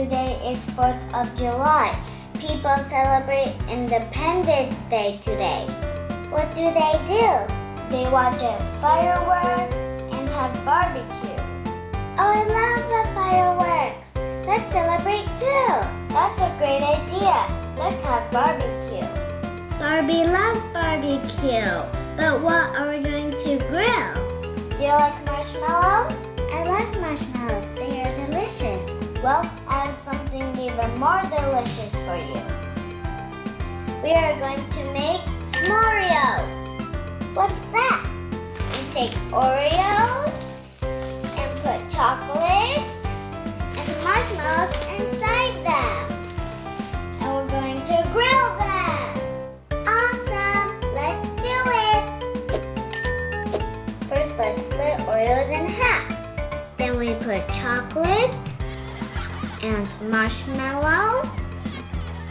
today is 4th of July. People celebrate Independence Day today. What do? They watch fireworks and have barbecues. Oh, I love the fireworks. Let's celebrate too. That's a great idea. Let's have barbecue. Barbie loves barbecue. But what are we going to grill? Do you like marshmallows? I like marshmallows. They are delicious. Well, I have something even more delicious for you. We are going to make s'moreos. What's that? We take Oreos and put chocolate and marshmallows inside them. And we're going to grill them. Awesome! Let's do it! First, let's split Oreos in half. Then we put chocolate and marshmallow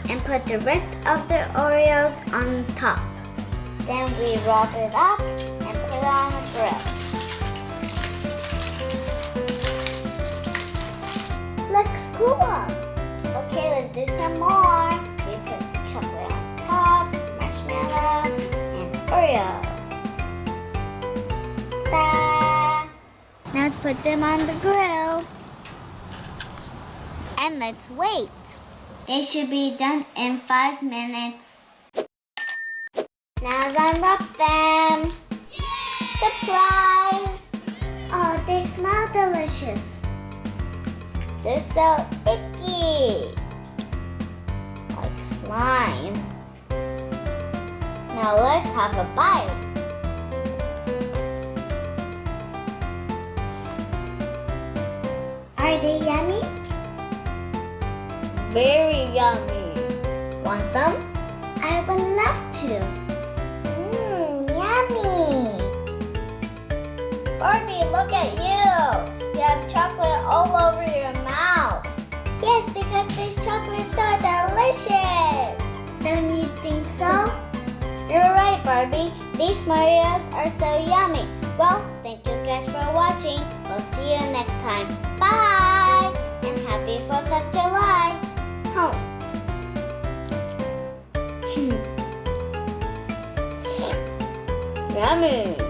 and put the rest of the Oreos on top. Then we wrap it up and put it on the grill. Looks cool! Okay, let's do some more. We put the chocolate on top, marshmallow, and Oreo. Ta-da! Now let's put them on the grill. And let's wait. They should be done in 5 minutes. Now let's unwrap them. Yay! Surprise! Oh, they smell delicious. They're so icky. Like slime. Now let's have a bite. Are they yummy? Very yummy. Want some? I would love to. Yummy. Barbie, look at you. You have chocolate all over your mouth. Yes, because this chocolate is so delicious. Don't you think so? You're right, Barbie. These s'moreos are so yummy. Well, thank you guys for watching. We'll see you next time. Bye! And happy 4th of July. Home. Yummy.